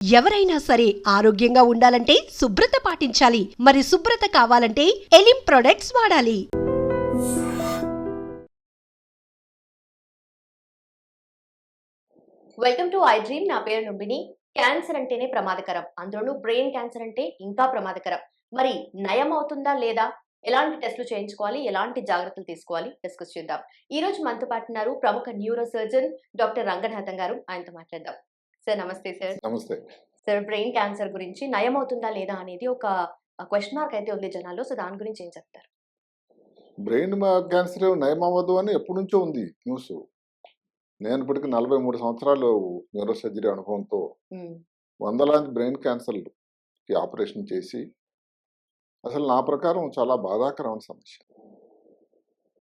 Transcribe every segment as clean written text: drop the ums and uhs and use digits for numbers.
ఎవరైనా సరే ఆరోగ్యంగా ఉండాలంటే శుభ్రత పాటించాలి. మరి శుభ్రత కావాలంటే ఎలిం ప్రొడక్ట్స్ వాడాలి. Welcome to I dream. నా పేరు నుంబిని. క్యాన్సర్ అంటేనే ప్రమాదకరం, అందులోనూ బ్రెయిన్ క్యాన్సర్ అంటే ఇంకా ప్రమాదకరం. మరి నయం అవుతుందా లేదా, ఎలాంటి టెస్టులు చేయించుకోవాలి, ఎలాంటి జాగ్రత్తలు తీసుకోవాలి, డిస్కస్ చేద్దాం. ఈ రోజు మనతో పాటు ఉన్నారు ప్రముఖ న్యూరో సర్జన్ డాక్టర్ రంగనాథం గారు. ఆయనతో మాట్లాడదాం. సార్ నమస్తే. సార్ నమస్తే. సార్, బ్రెయిన్ క్యాన్సర్ గురించి నయం అవుతుందా లేదా అనేది ఒక క్వశ్చన్ మార్క్ అయితే ఉంది జనాల్లో. సో దాని గురించి ఏం చెప్తారు? బ్రెయిన్ క్యాన్సర్ నయం అవ్వదు అని ఎప్పటి నుంచో ఉంది న్యూస్. నేను ఇప్పటికి 43 సంవత్సరాలు న్యూరో సర్జరీ అనుభవంతో వందలాది బ్రెయిన్ క్యాన్సర్కి ఆపరేషన్ చేసి, అసలు నా ప్రకారం చాలా బాధాకరమైన సమస్య.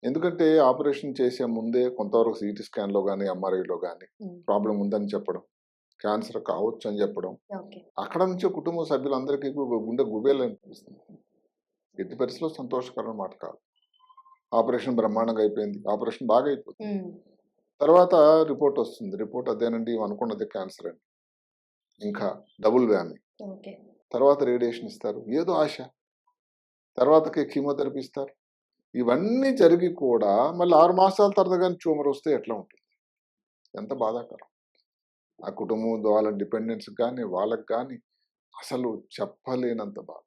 ఎందుకంటే ఆపరేషన్ చేసే ముందే కొంతవరకు సిటీ స్కాన్లో కానీ ఎంఆర్ఐలో కానీ ప్రాబ్లం ఉందని చెప్పడం, క్యాన్సర్ కావచ్చు అని చెప్పడం, అక్కడ నుంచే కుటుంబ సభ్యులందరికీ గుండె గుబేలు అనిపిస్తుంది. ఎట్టి పరిస్థితిలో సంతోషకరమైన మాట కాదు. ఆపరేషన్ బ్రహ్మాండంగా అయిపోయింది, ఆపరేషన్ బాగా అయిపోతుంది. తర్వాత రిపోర్ట్ వస్తుంది. రిపోర్ట్ అదేనండి, అనుకున్నది క్యాన్సర్ అండి, ఇంకా డబుల్ వ్యామి. తర్వాత రేడియేషన్ ఇస్తారు, ఏదో ఆశ. తర్వాతకి కీమోథెరపీ ఇస్తారు. ఇవన్నీ జరిగి కూడా మళ్ళీ 6 మాసాల తర్వాత కానీ ట్యూమర్ వస్తే ఎట్లా ఉంటుంది? ఎంత బాధాకరం. ఆ కుటుంబం వాళ్ళ డిపెండెన్స్ కానీ వాళ్ళకి కానీ అసలు చెప్పలేనంత బాధ.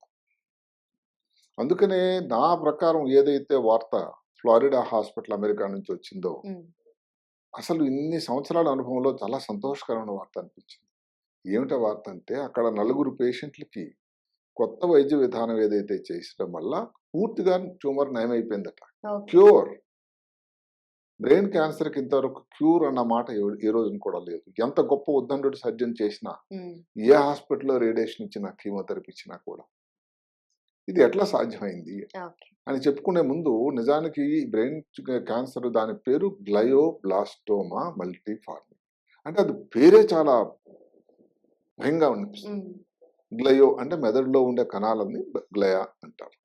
అందుకనే నా ప్రకారం ఏదైతే వార్త ఫ్లోరిడా హాస్పిటల్ అమెరికా నుంచి వచ్చిందో, అసలు ఇన్ని సంవత్సరాల అనుభవంలో చాలా సంతోషకరమైన వార్త అనిపించింది. ఏమిటా వార్త అంటే, అక్కడ 4 పేషెంట్లకి కొత్త వైద్య విధానం ఏదైతే చేసడం వల్ల పూర్తిగా ట్యూమర్ నయమైపోయిందట. క్యూర్. బ్రెయిన్ క్యాన్సర్కి ఇంతవరకు క్యూర్ అన్న మాట ఏ రోజున కూడా లేదు. ఎంత గొప్ప ఉద్దండు సర్జన్ చేసినా, ఏ హాస్పిటల్లో రేడియేషన్ ఇచ్చినా, కీమోథెరపీ ఇచ్చినా కూడా ఇది ఎట్లా సాధ్యమైంది అని చెప్పుకునే ముందు, నిజానికి బ్రెయిన్ క్యాన్సర్ దాని పేరు గ్లయోబ్లాస్టోమా మల్టీఫార్మి. అంటే అది పేరే చాలా భయంగా అనిపిస్తుంది. గ్లయో అంటే మెదడులో ఉండే కణాలని గ్లయా అంటారు.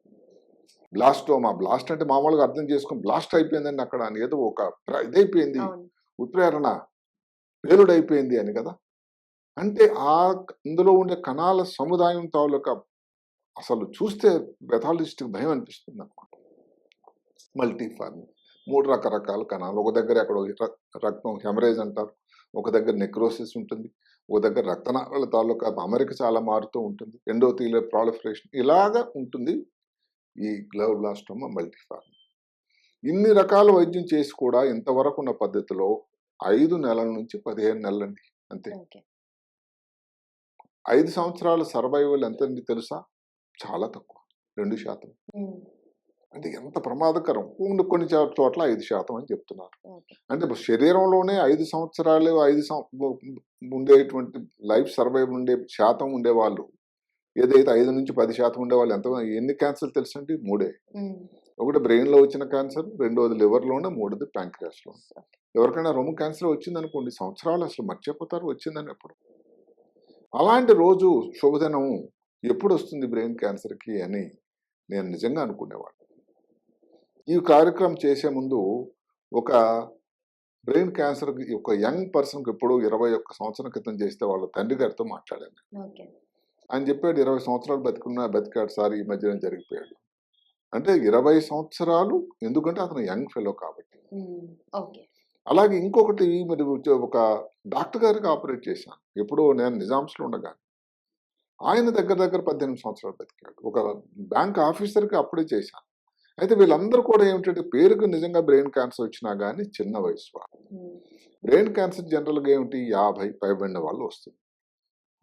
బ్లాస్టోమా, బ్లాస్ట్ అంటే మామూలుగా అర్థం చేసుకుని బ్లాస్ట్ అయిపోయిందని అక్కడ అని, ఏదో ఒక ఇదైపోయింది, ఉత్ప్రేరణ పేలుడైపోయింది అని కదా. అంటే అందులో ఉండే కణాల సముదాయం తాలూకా అసలు చూస్తే పెథాలజిస్ట్కి భయం అనిపిస్తుంది అనమాట. మల్టీఫార్మి, 3 రకరకాల కణాలు. ఒక దగ్గర అక్కడ రక్తం హెమరేజ్ అంటారు, ఒక దగ్గర నెక్రోసిస్ ఉంటుంది, ఒక దగ్గర రక్తనాళాల తాలూకా అమరిక చాలా మారుతూ ఉంటుంది, ఎండోథీలియల్ ప్రాలిఫరేషన్ ఇలాగా ఉంటుంది ఈ గ్లయోబ్లాస్టోమా మల్టీఫార్మి. ఇన్ని రకాల వైద్యం చేసి కూడా ఇంతవరకు ఉన్న పద్ధతిలో 5 నెలల నుంచి 15 నెలలండి అంతే. 5 సంవత్సరాల సర్వైవల్ ఎంతండి తెలుసా? చాలా తక్కువ, 2%. అంటే ఎంత ప్రమాదకరం. కొన్ని చోట్ల 5% అని చెప్తున్నారు. అంటే శరీరంలోనే 5 సంవత్సరాలు ఉండేటువంటి లైఫ్ సర్వైవ్ ఉండే శాతం ఉండేవాళ్ళు, ఏదైతే 5 నుంచి 10% ఉండేవాళ్ళు ఎన్ని క్యాన్సర్ తెలుసండి? 3. ఒకటి బ్రెయిన్ లో వచ్చిన క్యాన్సర్, రెండోది లివర్లోనే, మూడోది ప్యాంక్రియాస్ లో. ఎవరికైనా రొమ్ము క్యాన్సర్ వచ్చిందనుకోండి, సంవత్సరాలు అసలు మర్చిపోతారు వచ్చిందని ఎప్పుడు. అలాంటి రోజు శుభదినం ఎప్పుడు వస్తుంది బ్రెయిన్ క్యాన్సర్కి అని నేను నిజంగా అనుకునేవాడు. ఈ కార్యక్రమం చేసే ముందు ఒక బ్రెయిన్ క్యాన్సర్కి ఒక యంగ్ పర్సన్కి ఎప్పుడు 21 సంవత్సరం క్రితం చేస్తే వాళ్ళ తండ్రి గారితో మాట్లాడాను. ఆయన చెప్పాడు, 20 సంవత్సరాలు బతికాడు సార్, ఈ మధ్యన జరిగిపోయాడు. అంటే 20 సంవత్సరాలు, ఎందుకంటే అతను యంగ్ ఫెలో కాబట్టి. అలాగే ఇంకొకటి, మరి ఒక డాక్టర్ గారికి ఆపరేట్ చేశాను ఎప్పుడో, నేను నిజాంస్లో ఉండగా. ఆయన దగ్గర 18 సంవత్సరాలు బతికాడు. ఒక బ్యాంక్ ఆఫీసర్కి అప్పుడే చేశాను. అయితే వీళ్ళందరూ కూడా ఏమిటంటే, పేరుకు నిజంగా బ్రెయిన్ క్యాన్సర్ వచ్చినా కానీ చిన్న వయసు వాళ్ళు. బ్రెయిన్ క్యాన్సర్ జనరల్గా ఏమిటి, 50 పైబడిన వాళ్ళు వస్తుంది,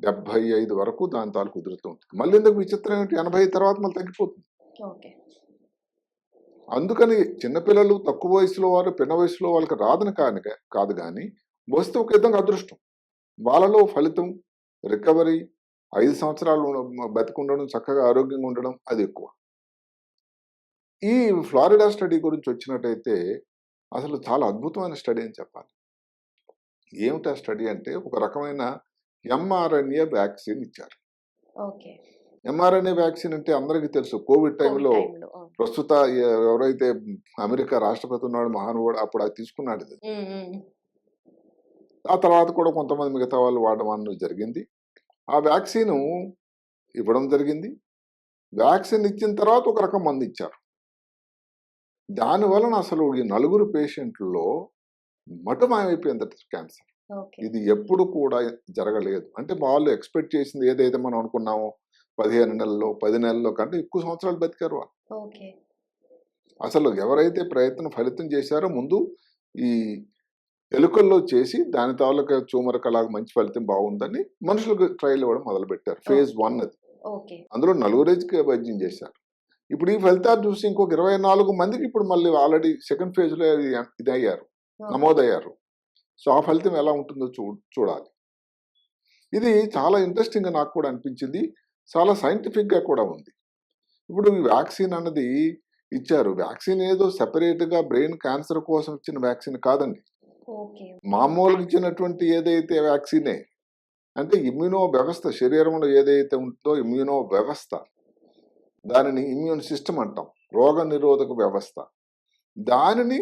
75 వరకు దాని తాలూకు కుదురుతూ ఉంటుంది. మళ్ళీ ఎందుకు విచిత్రం ఏమిటి, 80 తర్వాత మళ్ళీ తగ్గిపోతుంది. అందుకని చిన్నపిల్లలు, తక్కువ వయసులో వారు, పిన్న వయసులో వాళ్ళకి రాదని కాదు, కానీ వస్తే ఒక విధంగా అదృష్టం. వాళ్ళలో ఫలితం, రికవరీ, 5 సంవత్సరాలు బతికుండడం, చక్కగా ఆరోగ్యంగా ఉండడం, అది ఎక్కువ. ఈ ఫ్లోరిడా స్టడీ గురించి వచ్చినట్టయితే అసలు చాలా అద్భుతమైన స్టడీ అని చెప్పాలి. ఏమిటా స్టడీ అంటే, ఒక రకమైన mRNA వ్యాక్సిన్ ఇచ్చారు. mRNA వ్యాక్సిన్ అంటే అందరికీ తెలుసు. కోవిడ్ టైంలో ప్రస్తుత ఎవరైతే అమెరికా రాష్ట్రపతి ఉన్నాడు, మహానుభావుడు, అప్పుడు అది తీసుకున్నాడు. ఆ తర్వాత కూడా కొంతమంది మిగతా వాళ్ళు వాడడం జరిగింది. ఆ వ్యాక్సిన్ ఇవ్వడం జరిగింది. వ్యాక్సిన్ ఇచ్చిన తర్వాత ఒక రకం మందు ఇచ్చారు. దాని వలన అసలు ఈ నలుగురు పేషెంట్లలో మటుమాయమైపోయిందట క్యాన్సర్. ఓకే. ఇది ఎప్పుడు కూడా జరగలేదు. అంటే వాళ్ళు ఎక్స్పెక్ట్ చేసింది ఏదైతే మనం అనుకున్నామో 15 నెలల్లో 10 నెలల్లో కంటే ఎక్కువ సంవత్సరాలు బతికారు వాళ్ళు. ఓకే. అసలు ఎవరైతే ప్రయత్నం ఫలితం చేశారో ముందు ఈ ఎలుకల్లో చేసి దాని తాలూకా ట్యూమర్ అలాగ మంచి ఫలితం బాగుందని మనుషులకు ట్రయల్ ఇవ్వడం మొదలుపెట్టారు. ఫేజ్ 1 అది. ఓకే. అందులో నలుగురేజ్కి వైద్యం చేశారు. ఇప్పుడు ఈ ఫలితాలు చూసి ఇంకొక 24 మందికి ఇప్పుడు మళ్ళీ ఆల్రెడీ సెకండ్ ఫేజ్ లో ఇది అయ్యారు, నమోదయ్యారు. సో ఆ ఫలితం ఎలా ఉంటుందో చూడాలి. ఇది చాలా ఇంట్రెస్టింగ్ గా నాకు కూడా అనిపించింది. చాలా సైంటిఫిక్ గా కూడా ఉంది. ఇప్పుడు ఈ వ్యాక్సిన్ అన్నది ఇచ్చారు. వ్యాక్సిన్ ఏదో సెపరేట్ గా బ్రెయిన్ క్యాన్సర్ కోసం ఇచ్చిన వ్యాక్సిన్ కాదండి. ఓకే. మామూలుగా ఇచ్చినటువంటి ఏదైతే వ్యాక్సినే అంటే ఇమ్యూనో వ్యవస్థ, శరీరంలో ఏదైతే ఉంటుందో ఇమ్యూనో వ్యవస్థ, దానిని ఇమ్యూన్ సిస్టమ్ అంటాం, రోగ నిరోధక వ్యవస్థ, దానిని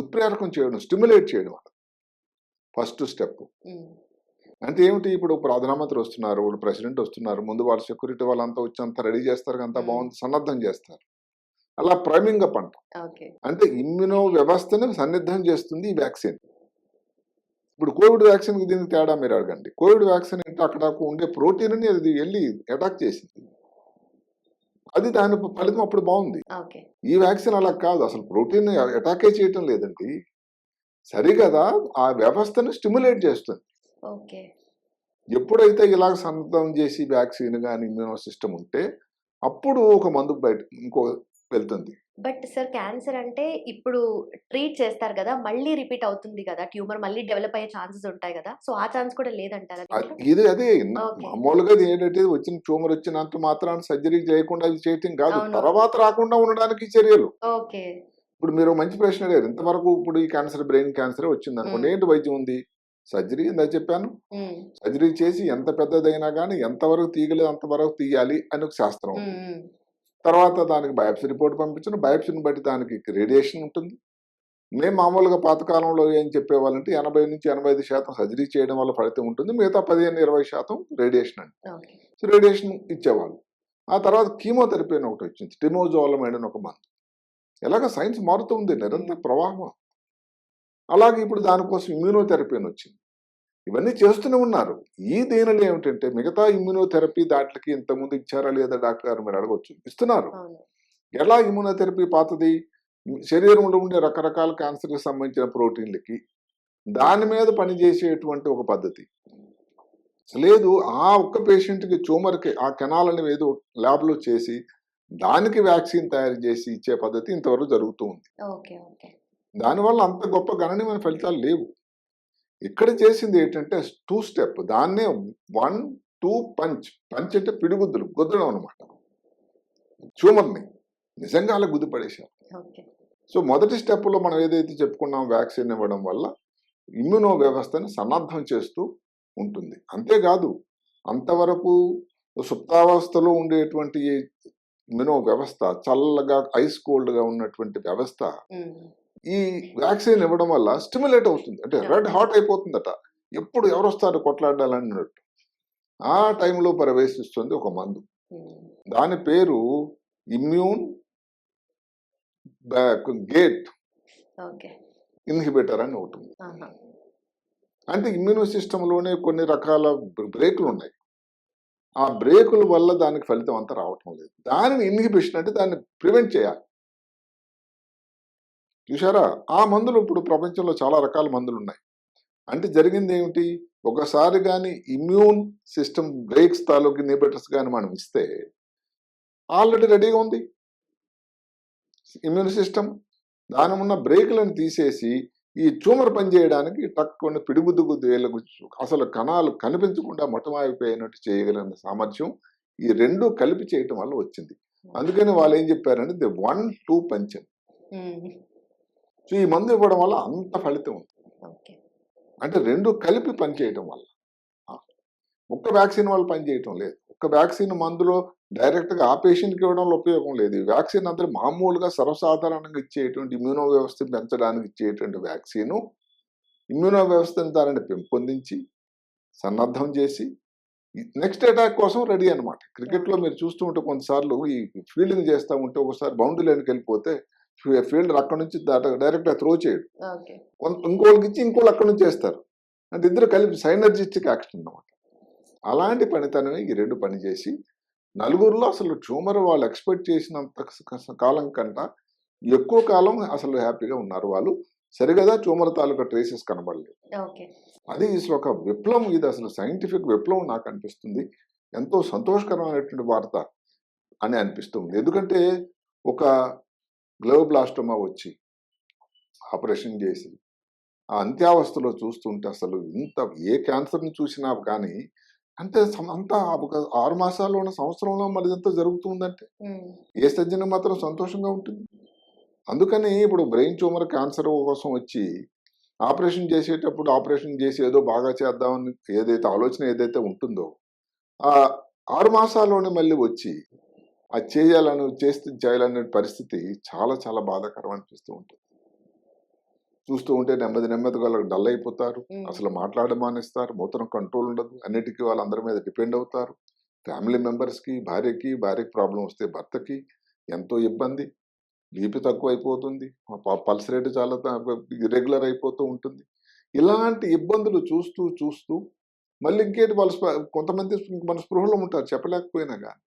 ఉత్ప్రేరకం చేయడం, స్టిమ్యులేట్ చేయడం ఫస్ట్ స్టెప్. అంటే ఏమిటి, ఇప్పుడు ప్రధానమంత్రి వస్తున్నారు, ఇప్పుడు ప్రెసిడెంట్ వస్తున్నారు, ముందు వాళ్ళ సెక్యూరిటీ వాళ్ళంతా వచ్చి అంతా రెడీ చేస్తారు, అంతా బాగుంది, సన్నద్ధం చేస్తారు. అలా ప్రైమింగ్ అప్ అంటాం. అంటే ఇమ్యూనో వ్యవస్థని సన్నిద్ధం చేస్తుంది ఈ వ్యాక్సిన్. ఇప్పుడు కోవిడ్ వ్యాక్సిన్ దీనికి తేడా మీరు అడగండి. కోవిడ్ వ్యాక్సిన్ అంటే అక్కడ ఉండే ప్రోటీన్ని అది వెళ్ళి అటాక్ చేసింది, అది దాని ఫలితం అప్పుడు బాగుంది. ఈ వ్యాక్సిన్ అలా కాదు, అసలు ప్రోటీన్ అటాకే చేయటం లేదండి, సరిగదా ఆ వ్యవస్థను స్టిమ్యులేట్ చేస్తుంది. ఎప్పుడైతే ఇలా సన్నద్ధం చేసి వ్యాక్సిన్ కానీ ఇమ్యూనో సిస్టమ్ ఉంటే అప్పుడు ఒక మందు బయట ఇంకో వెళ్తుంది. బట్ సార్ క్యాన్సర్ అంటే ఇప్పుడు ట్రీట్ చేస్తారు కదా, మళ్ళీ రిపీట్ అవుతుంది కదా, ట్యూమర్ మళ్ళీ డెవలప్ అయ్యే ఛాన్సెస్ ఉంటాయి కదా, సో ఆ ఛాన్స్ కూడా లేదంటారా? ఇది అదే మామూలుగా ఏంటంటే వచ్చిన ట్యూమర్ వచ్చినంత మాత్రాన్ని సర్జరీ చేయకుండా ఇది చేయటం కాదు, తర్వాత రాకుండా ఉండడానికి చర్యలు. ఓకే. ఇప్పుడు మీరు మంచి ప్రశ్న అడిగారు. ఇంతవరకు ఇప్పుడు ఈ క్యాన్సర్ బ్రెయిన్ క్యాన్సర్ వచ్చింది అనుకోండి, ఏంటి వైద్యం ఉంది? సర్జరీ ఇందా చెప్పాను. సర్జరీ చేసి ఎంత పెద్దదైనా కానీ ఎంతవరకు తీయగలేదు అంతవరకు తీయాలి అని ఒక శాస్త్రం. తర్వాత దానికి బయాప్సీ రిపోర్ట్ పంపించిన, బయాప్సీని బట్టి దానికి రేడియేషన్ ఉంటుంది. మేము మామూలుగా పాతకాలంలో ఏం చెప్పేవాళ్ళంటే 80 నుంచి 85% సర్జరీ చేయడం వల్ల ఫలితం ఉంటుంది, మిగతా 15-20% రేడియేషన్ అండి. సో రేడియేషన్ ఇచ్చేవాళ్ళు. ఆ తర్వాత కీమోథెరపీ అని ఒకటి వచ్చింది, టెమోజోలమైడ్ అని ఒక మందు. ఎలాగ సైన్స్ మారుతుంది, నిరంతర ప్రవాహం. అలాగే ఇప్పుడు దానికోసం ఇమ్యూనోథెరపీ అని వచ్చింది. ఇవన్నీ చేస్తూనే ఉన్నారు. ఈ దీనిలో ఏమిటంటే మిగతా ఇమ్యూనోథెరపీ దాంట్లకి ఇంతకుముందు ఇచ్చారా లేదా డాక్టర్ గారు మీరు అడగవచ్చు, ఇస్తున్నారు. ఎలా ఇమ్యూనోథెరపీ పాతది, శరీరంలో ఉండే రకరకాల క్యాన్సర్కి సంబంధించిన ప్రోటీన్లకి దాని మీద పనిచేసేటువంటి ఒక పద్ధతి లేదు. ఆ ఒక్క పేషెంట్కి ట్యూమర్కి ఆ కెనాలని ఏదో ల్యాబ్లో చేసి దానికి వ్యాక్సిన్ తయారు చేసి ఇచ్చే పద్ధతి ఇంతవరకు జరుగుతూ ఉంది. దానివల్ల అంత గొప్ప గణనీయమైన ఫలితాలు లేవు. ఇక్కడ చేసింది ఏంటంటే 2 స్టెప్, దాన్నే 1-2 పంచ్. పంచ్ అంటే పిడిగుద్దులు, గుద్దడం అనమాట. ట్యూమర్ని నిజంగా అలా గుద్దు పడేశారు. సో మొదటి స్టెప్లో మనం ఏదైతే చెప్పుకున్నాం, వ్యాక్సిన్ ఇవ్వడం వల్ల ఇమ్యూనో వ్యవస్థని సన్నద్ధం చేస్తూ ఉంటుంది. అంతేకాదు అంతవరకు సుప్తావస్థలో ఉండేటువంటి ఇమ్యూనో వ్యవస్థ, చల్లగా ఐస్ కోల్డ్గా ఉన్నటువంటి వ్యవస్థ ఈ వ్యాక్సిన్ ఇవ్వడం వల్ల స్టిమ్యులేట్ అవుతుంది, అంటే రెడ్ హాట్ అయిపోతుందట. ఎప్పుడు ఎవరు వస్తారు కొట్లాడాలన్నట్టు ఆ టైంలో ప్రవేశిస్తుంది ఒక మందు. దాని పేరు ఇమ్యూన్ గేట్ ఇన్హిబిటర్ అని ఒకటి. అంటే ఇమ్యూనో సిస్టంలోనే కొన్ని రకాల బ్రేకులు ఉన్నాయి. ఆ బ్రేకుల వల్ల దానికి ఫలితం అంతా రావటం లేదు. దానిని ఇన్హిబిషన్ అంటే దాన్ని ప్రివెంట్ చేయాలి. చూసారా, ఆ మందులు ఇప్పుడు ప్రపంచంలో చాలా రకాల మందులు ఉన్నాయి. అంటే జరిగింది ఏమిటి, ఒకసారి కానీ ఇమ్యూన్ సిస్టమ్ బ్రేక్స్ తాలూకు ఇన్హిబిటర్స్ కానీ మనం ఇస్తే ఆల్రెడీ రెడీగా ఉంది ఇమ్యూన్ సిస్టమ్. దాని ఉన్న బ్రేకులను తీసేసి ఈ ట్యూమర్ పనిచేయడానికి టక్కుని పిడిగుద్దు వేలకు అసలు కణాలు కనిపించకుండా మొట్టమాయిపోయినట్టు చేయగలిగిన సామర్థ్యం ఈ రెండు కలిపి చేయటం వల్ల వచ్చింది. అందుకని వాళ్ళు ఏం చెప్పారంటే ది 1-2 పంచ్. సో ఈ మందు ఇవ్వడం వల్ల అంత ఫలితం ఉంది. అంటే రెండు కలిపి పనిచేయటం వల్ల, ఒక్క వ్యాక్సిన్ వల్ల పనిచేయటం లేదు. ఒక్క వ్యాక్సిన్ మందులో డైరెక్ట్గా ఆ పేషెంట్కి ఇవ్వడంలో ఉపయోగం లేదు. ఈ వ్యాక్సిన్ అందరూ మామూలుగా సర్వసాధారణంగా ఇచ్చేటువంటి ఇమ్యూనో వ్యవస్థను పెంచడానికి ఇచ్చేటువంటి వ్యాక్సిన్ ఇమ్యూనో వ్యవస్థను దానిని పెంపొందించి సన్నద్ధం చేసి నెక్స్ట్ అటాక్ కోసం రెడీ అనమాట. క్రికెట్ లో మీరు చూస్తూ ఉంటే కొన్నిసార్లు ఈ ఫీల్డింగ్ చేస్తూ ఉంటే ఒకసారి బౌండరీ లైన్కి వెళ్ళిపోతే ఫీల్డర్ అక్కడ నుంచి డైరెక్ట్ త్రో చేయడు, ఓకే. ఇంకోళ్ళకి ఇచ్చి ఇంకోళ్ళు అక్కడ నుంచి చేస్తారు. అంటే ఇద్దరు కలిపి సైనర్జిస్టిక్ యాక్షన్ అన్నమాట. అలాంటి పనితనమే ఈ రెండు పనిచేసి నలుగురిలో అసలు ట్యూమర్ వాళ్ళు ఎక్స్పెక్ట్ చేసినంత కాలం కంట ఎక్కువ కాలం అసలు హ్యాపీగా ఉన్నారు వాళ్ళు. సరిగదా ట్యూమర్ తాలూకా ట్రేసెస్ కనబడలేదు. ఓకే. అది అసలు ఒక విప్లవం, ఇది అసలు సైంటిఫిక్ విప్లవం నాకు అనిపిస్తుంది. ఎంతో సంతోషకరమైనటువంటి వార్త అని అనిపిస్తుంది. ఎందుకంటే ఒక గ్లోబ్లాస్టోమా వచ్చి ఆపరేషన్ చేసి ఆ అంత్యావస్థలో చూస్తుంటే అసలు ఇంత ఏ క్యాన్సర్ని చూసినా కానీ అంటే అంతా ఒక 6 మాసాల్లోనూ సంవత్సరంలో మళ్ళీ ఇదంతా జరుగుతుందంటే ఏ సజ్జన మాత్రం సంతోషంగా ఉంటుంది. అందుకని ఇప్పుడు బ్రెయిన్ ట్యూమర్ క్యాన్సర్ కోసం వచ్చి ఆపరేషన్ చేసేటప్పుడు ఆపరేషన్ చేసి ఏదో బాగా చేద్దామని ఏదైతే ఆలోచన ఏదైతే ఉంటుందో ఆ 6 మాసాల్లోనే మళ్ళీ వచ్చి అది చేయాలనే పరిస్థితి చాలా చాలా బాధాకరం అనిపిస్తూ ఉంటుంది. చూస్తూ ఉంటే నెమ్మదిగా వాళ్ళకి డల్ అయిపోతారు, అసలు మాట్లాడడం మానేస్తారు, మూత్రం కంట్రోల్ ఉండదు, అన్నిటికీ వాళ్ళందరి మీద డిపెండ్ అవుతారు. ఫ్యామిలీ మెంబర్స్కి, భార్యకి ప్రాబ్లం వస్తే భర్తకి ఎంతో ఇబ్బంది, బీపీ తక్కువ అయిపోతుంది, పల్స్ రేటు చాలా ఇర్రెగ్యులర్ అయిపోతూ ఉంటుంది. ఇలాంటి ఇబ్బందులు చూస్తూ చూస్తూ మళ్ళీ ఇంకేంటి వాళ్ళు కొంతమంది మన స్పృహలో ఉంటారు చెప్పలేకపోయినా కానీ.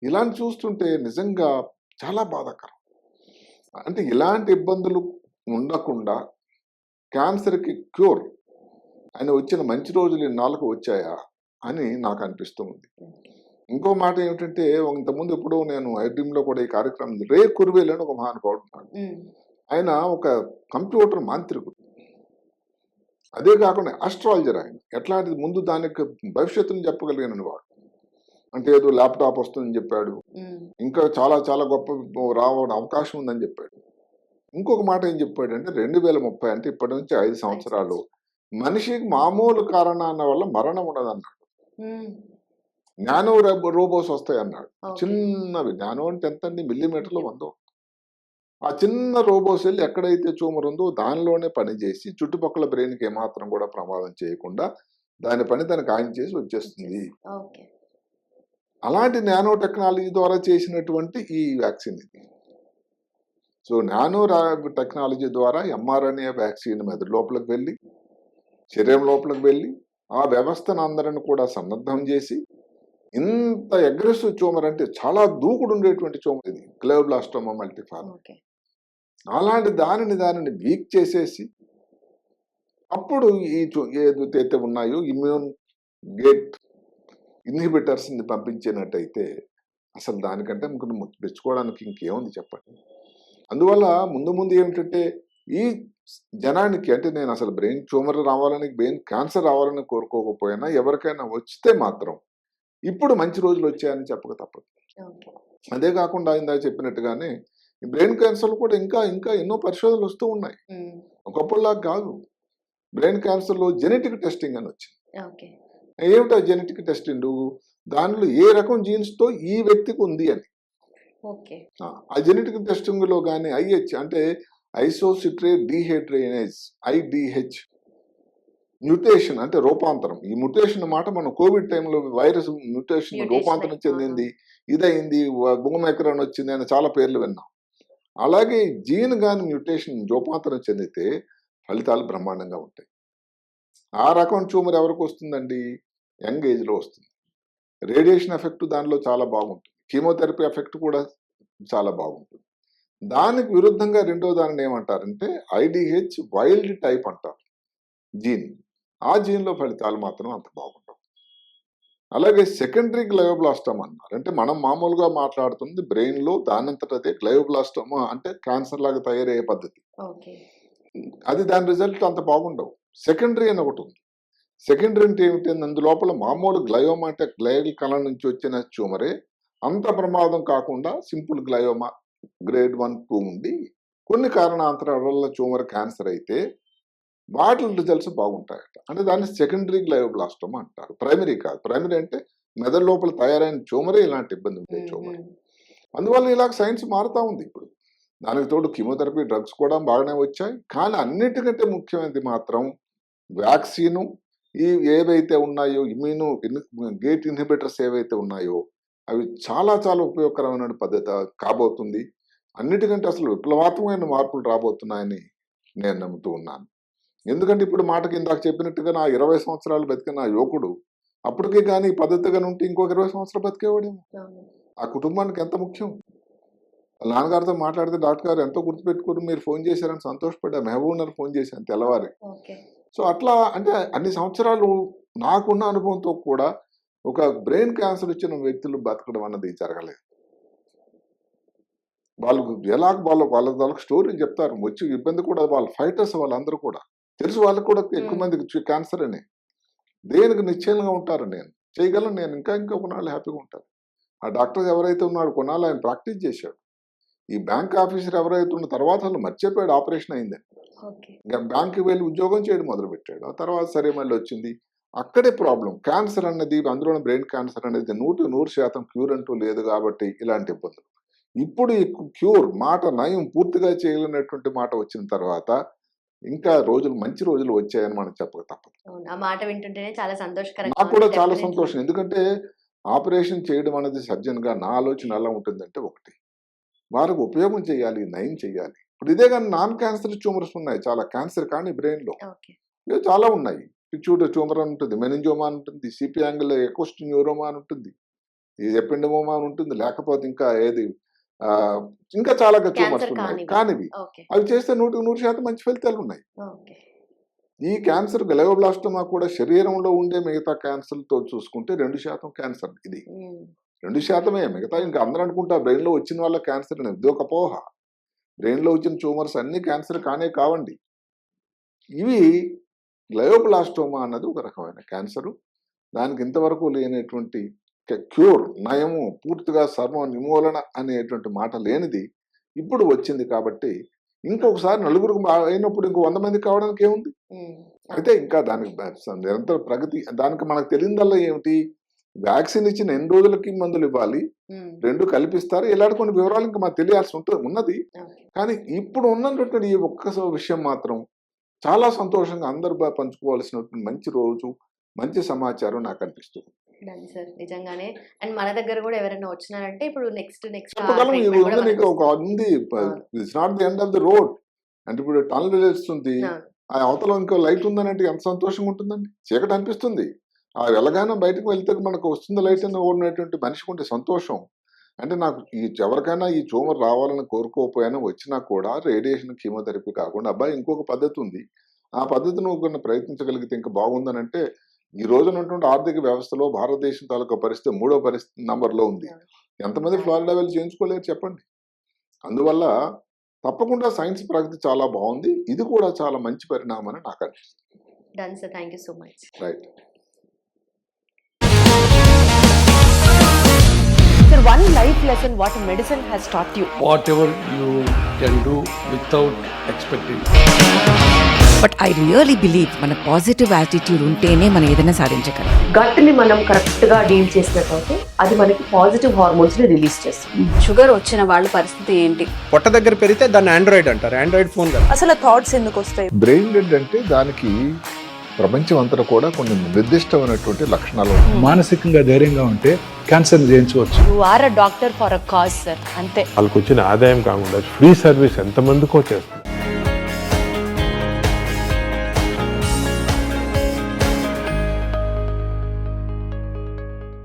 ఇలాంటి చూస్తుంటే నిజంగా చాలా బాధాకరం. అంటే ఇలాంటి ఇబ్బందులు ఉండకుండా క్యాన్సర్కి క్యూర్ అని వచ్చిన మంచి రోజులు ఇన్నాళ్ళకు వచ్చాయా అని నాకు అనిపిస్తుంది. ఇంకో మాట ఏమిటంటే ఇంతకుముందు ఎప్పుడో నేను ఐడ్రీమ్లో కూడా ఈ కార్యక్రమం రే కుర్వేల్ అని ఒక మహానుభావుడు ఉన్నాడు. ఆయన ఒక కంప్యూటర్ మాంత్రికుడు, అదే కాకుండా ఆస్ట్రాలజర్. ఆయన ఎట్లాంటిది ముందు దానికి భవిష్యత్తుని చెప్పగలిగిన వాడు. అంటే ఏదో ల్యాప్టాప్ వస్తుందని చెప్పాడు, ఇంకా చాలా చాలా గొప్ప రావడం అవకాశం ఉందని చెప్పాడు. ఇంకొక మాట ఏం చెప్పాడంటే 2030 అంటే ఇప్పటి నుంచి 5 సంవత్సరాలు మనిషికి మామూలు కారణాల వల్ల మరణం ఉండదన్నాడు. నానో రోబోస్ వస్తాయి అన్నాడు. చిన్నవి, నానో అంటే ఎంత అండి, మిల్లీమీటర్లు 100. ఆ చిన్న రోబోస్ వెళ్ళి ఎక్కడైతే ట్యూమర్ ఉందో దానిలోనే పనిచేసి చుట్టుపక్కల బ్రెయిన్కి ఏమాత్రం కూడా ప్రమాదం చేయకుండా దాని పని తనకు ఆయన చేసి వచ్చేస్తుంది. అలాంటి నానో టెక్నాలజీ ద్వారా చేసినటువంటి ఈ వ్యాక్సిన్ ఇది. సో నానో టెక్నాలజీ ద్వారా ఎంఆర్ఎన్ఏ వ్యాక్సిన్ మెదడు లోపలికి వెళ్ళి శరీరం లోపలికి వెళ్ళి ఆ వ్యవస్థను అందరిని కూడా సన్నద్ధం చేసి ఇంత అగ్రెసివ్ ట్యూమర్, అంటే చాలా దూకుడు ఉండేటువంటి ట్యూమర్ ఇది గ్లోబ్లాస్టోమా మల్టిఫార్మ్. అలాంటి దానిని వీక్ చేసేసి అప్పుడు ఈ ఏదైతే ఉన్నాయో ఇమ్యూన్ గేట్ ఇన్హిబిటర్స్ ని పంపించినట్టయితే అసలు దానికంటే మెచ్చుకోవడానికి ఇంకేముంది చెప్పండి. అందువల్ల ముందు ఏమిటంటే ఈ జనానికి, అంటే నేను అసలు బ్రెయిన్ ట్యూమర్ రావాలని, బ్రెయిన్ క్యాన్సర్ రావాలని కోరుకోకపోయినా ఎవరికైనా వస్తే మాత్రం ఇప్పుడు మంచి రోజులు వచ్చాయని చెప్పక తప్పదు. అదే కాకుండా ఇందాక చెప్పినట్టుగానే ఈ బ్రెయిన్ క్యాన్సర్ కూడా ఇంకా ఇంకా ఎన్నో పరిశోధనలు వస్తూ ఉన్నాయి. ఒకప్పుడులా కాదు. బ్రెయిన్ క్యాన్సర్లో జెనెటిక్ టెస్టింగ్ అని వచ్చింది. ఏమిటా జెనెటిక్ టెస్టింగ్? దానిలో ఏ రకం జీన్స్ తో ఈ వ్యక్తికి ఉంది అని. ఆ జెనెటిక్ టెస్టింగ్ లో కానీ ఐహెచ్ అంటే ఐసోసిట్రేట్ డిహైడ్రోజనేజ్ IDH మ్యూటేషన్ అంటే రూపాంతరం. ఈ మ్యూటేషన్ మాట మనం కోవిడ్ టైంలో వైరస్ మ్యూటేషన్ రూపాంతరం చెందింది, ఇదైంది, బూమెక్రాన్ వచ్చింది అని చాలా పేర్లు విన్నాం. అలాగే జీన్ గాని మ్యూటేషన్ రూపాంతరం చెందితే ఫలితాలు బ్రహ్మాండంగా ఉంటాయి. ఆ రకం ట్యూమర్ ఎవరికి వస్తుందండి? యంగ్ ఏజ్ లో వస్తుంది. రేడియేషన్ ఎఫెక్ట్ దానిలో చాలా బాగుంటుంది, కీమోథెరపీ ఎఫెక్ట్ కూడా చాలా బాగుంటుంది. దానికి విరుద్ధంగా రెండో దానిని ఏమంటారంటే IDH వైల్డ్ టైప్ అంటారు జీన్. ఆ జీన్లో ఫలితాలు మాత్రం అంత బాగుండవు. అలాగే సెకండరీ గ్లయోబ్లాస్టోమా అన్నారు. అంటే మనం మామూలుగా మాట్లాడుతుంది బ్రెయిన్ లో దానంతటదే గ్లయోబ్లాస్టోమా అంటే క్యాన్సర్ లాగా తయారయ్యే పద్ధతి. అది దాని రిజల్ట్ అంత బాగుండవు. సెకండరీ అని ఒకటి ఉంది. సెకండరీ అంటే ఏమిటి? అందులోపల మామూలు గ్లయోమా అంటే గ్లయల్ కణం నుంచి వచ్చిన ట్యూమరే అంత ప్రమాదం కాకుండా సింపుల్ గ్లయోమా గ్రేడ్ 1, 2 ఉండి కొన్ని కారణాంతరాల వల్ల ట్యూమర్ క్యాన్సర్ అయితే వాటి రిజల్ట్స్ బాగుంటాయట. అంటే దాన్ని సెకండరీ గ్లయోబ్లాస్టోమా అంటారు, ప్రైమరీ కాదు. ప్రైమరీ అంటే మెదడు లోపల తయారైన ట్యూమరే ఇలాంటి ఇబ్బంది ఉండే ట్యూమర్. అందువల్ల ఇలాగ సైన్స్ మారుతా ఉంది ఇప్పుడు. దానికి తోడు కీమోథెరపీ డ్రగ్స్ కూడా బాగానే వచ్చాయి. కానీ అన్నిటికంటే ముఖ్యమైనది మాత్రం వ్యాక్సిను, ఈ ఏవైతే ఉన్నాయో గేట్ ఇన్హిబిటర్స్ ఏవైతే ఉన్నాయో అవి చాలా చాలా ఉపయోగకరమైన పద్ధతి కాబోతుంది. అన్నిటికంటే అసలు విప్లవాత్మకమైన మార్పులు రాబోతున్నాయని నేను నమ్ముతూ ఉన్నాను. ఎందుకంటే ఇప్పుడు మాటకి ఇందాక చెప్పినట్టుగా నా 20 సంవత్సరాలు బతికిన నా యువకుడు అప్పటికే కానీ పద్ధతిగా ఉంటే ఇంకొక 20 సంవత్సరాలు బతికేవాడేమో. ఆ కుటుంబానికి ఎంత ముఖ్యం. వాళ్ళ నాన్నగారితో మాట్లాడితే డాక్టర్ గారు ఎంతో గుర్తుపెట్టుకుని మీరు ఫోన్ చేశారని సంతోషపడ్డా. మహబూబ్నగర్ ఫోన్ చేశాను తెల్లవారి. సో అట్లా అంటే అన్ని సంవత్సరాలు నాకున్న అనుభవంతో కూడా ఒక బ్రెయిన్ క్యాన్సర్ వచ్చిన వ్యక్తులు బతకడం అన్నది జరగలేదు. వాళ్ళకు స్టోరీలు చెప్తారు, వచ్చి ఇబ్బంది కూడా వాళ్ళ ఫైటర్స్ వాళ్ళందరూ కూడా తెలుసు. వాళ్ళకు కూడా ఎక్కువ మందికి క్యాన్సర్ అని దేనికి నిశ్చయంగా ఉంటారు. నేను చేయగలను, నేను ఇంకా కొన్నాళ్ళు హ్యాపీగా ఉంటాను. ఆ డాక్టర్ ఎవరైతే ఉన్నాడు కొన్నాళ్ళు ఆయన ప్రాక్టీస్ చేశాడు. ఈ బ్యాంక్ ఆఫీసర్ ఎవరైతే ఉన్న తర్వాత వాళ్ళు మర్చిపోయాడు ఆపరేషన్ అయిందని. ఇంకా బ్యాంక్కి వెళ్ళి ఉద్యోగం చేయడం మొదలు పెట్టాడు. ఆ తర్వాత సరే మళ్ళీ వచ్చింది. అక్కడే ప్రాబ్లం. క్యాన్సర్ అన్నది, అందులో బ్రెయిన్ క్యాన్సర్ అనేది 100% క్యూర్ అంటూ లేదు కాబట్టి ఇలాంటి ఇబ్బందులు. ఇప్పుడు ఈ క్యూర్ మాట నయం పూర్తిగా చేయలేనటువంటి మాట వచ్చిన తర్వాత ఇంకా మంచి రోజులు వచ్చాయని మనం చెప్పక తప్పదు. ఆ మాట వింటుంటేనే చాలా సంతోషకరంగా నాకు కూడా చాలా సంతోషం. ఎందుకంటే ఆపరేషన్ చేయడం అనేది సర్జన్ గా నా ఆలోచన ఎలా ఉంటుందంటే, ఒకటి వారికి ఉపయోగం చేయాలి, నయం చేయాలి. ఇప్పుడు ఇదే కానీ నాన్ క్యాన్సర్ ట్యూమర్స్ ఉన్నాయి చాలా, క్యాన్సర్ కానీ బ్రెయిన్ లో ఇవి చాలా ఉన్నాయి. పిచ్యూటరీ ట్యూమర్ అని ఉంటుంది, మెనింజోమా అని ఉంటుంది, సిపి యాంగిల్ ఎకోస్ట్ న్యూరోమా అని ఉంటుంది, ఎపెండమోమా అని ఉంటుంది, లేకపోతే ఇంకా ఇంకా చాలా ట్యూమర్స్ ఉన్నాయి. కానివి అవి చేస్తే 100% మంచి ఫలితాలు ఉన్నాయి. ఈ క్యాన్సర్ గ్లయోబ్లాస్టోమా కూడా శరీరంలో ఉండే మిగతా క్యాన్సర్తో చూసుకుంటే 2% క్యాన్సర్. ఇది 2%. మిగతా ఇంకా అందరూ అనుకుంటా బ్రెయిన్ లో వచ్చిన వాళ్ళ క్యాన్సర్ అనేది ఇది ఒక పోహ. బ్రెయిన్ లో వచ్చిన ట్యూమర్స్ అన్ని క్యాన్సర్ కావండి. ఇవి గ్లయోబ్లాస్టోమా అన్నది ఒక రకమైన క్యాన్సరు. దానికి ఇంతవరకు లేనటువంటి క్యూర్, నయము, పూర్తిగా సర్వ నిర్మూలన అనేటువంటి మాట లేనిది ఇప్పుడు వచ్చింది. కాబట్టి ఇంకొకసారి నలుగురు అయినప్పుడు ఇంకో 100 మంది కావడానికి ఏముంది. అయితే ఇంకా దానికి నిరంతర ప్రగతి. దానికి మనకు తెలియదల్లా ఏమిటి, వ్యాక్సిన్ ఇచ్చిన ఎన్ని రోజులకి మందులు ఇవ్వాలి, 2 కల్పిస్తారు, ఇలాంటి కొన్ని వివరాలు ఇంకా మనకు తెలియాల్సి ఉన్నది. కానీ ఇప్పుడు ఉన్నటువంటి ఈ ఒక్క విషయం మాత్రం చాలా సంతోషంగా అందరూ పంచుకోవాల్సినటువంటి మంచి రోజు, మంచి సమాచారం నాకు అనిపిస్తుంది. సార్ నిజంగానే. అండ్ మన దగ్గర కూడా ఎవరైనా వచ్చినారంటే ఇప్పుడు నెక్స్ట్ చెప్పగలం. ఇది ఉంది, నీకు ఒక ఉంది. It's not the end of the road. అంటే ఇప్పుడు టనల్ వెలుస్తుంది, ఆ అవతల ఇంకో లైట్ ఉందని ఎంత సంతోషంగా ఉంటుందండి. చీకటి అనిపిస్తుంది, ఆ వెళ్ళగానే బయటకు వెళ్తే మనకు వస్తుంది లైట్ అని ఉన్నటువంటి మనిషికి ఉంటే సంతోషం. అంటే నాకు ఎవరికైనా ఈ ట్యూమర్ రావాలని కోరుకోకపోయినా వచ్చినా కూడా రేడియేషన్, కీమోథెరపీ కాకుండా అబ్బాయి ఇంకొక పద్ధతి ఉంది, ఆ పద్ధతిని నువ్వు ప్రయత్నించగలిగితే ఇంకా బాగుందని అంటే, ఈ రోజునటువంటి ఆర్థిక వ్యవస్థలో భారతదేశం తాలూకా పరిస్థితి 3వ నంబర్లో ఉంది. ఎంతమంది ఫ్లోరిడా వెళ్ళి చేయించుకోలేరు చెప్పండి. అందువల్ల తప్పకుండా సైన్స్ ప్రగతి చాలా బాగుంది. ఇది కూడా చాలా మంచి పరిణామం అని నాకు అనిపిస్తుంది. Done sir, thank you so much. Right. Sir, one life lesson what medicine has taught you. Whatever you can do without expecting. But I really believe మన పాజిటివ్ యాటిట్యూడ్ ఉంటేనే మనం ఏదైనా సాధించగలం. గట్ ని మనం కరెక్ట్ గా డీల్ చేసినట్లయితే అది మనకి పాజిటివ్ హార్మోన్స్ ని రిలీజ్ చేస్తుంది. షుగర్ వచ్చిన వాళ్ళ పరిస్థితి ఏంటి? పొట్ట దగ్గర పెరిగితే దాన్ని ఆండ్రాయిడ్ అంటారు, ఆండ్రాయిడ్ ఫోన్ కదా. అసలు థాట్స్ ఎందుకు వస్తాయి? బ్రెయిన్ డెడ్ అంటే దానికి ప్రపంచం అంతా కూడా కొన్ని నిర్దిష్టమైనటువంటి లక్షణాలు ఉన్నాయి. మానసికంగా ధైర్యంగా ఉంటే క్యాన్సర్ జయించవచ్చు. You are a doctor for a cause sir, అంతే. వాళ్ళకి వచ్చిన ఆదాయం కాకుండా ఫ్రీ సర్వీస్ ఎంతమందికో చేస్తుంది.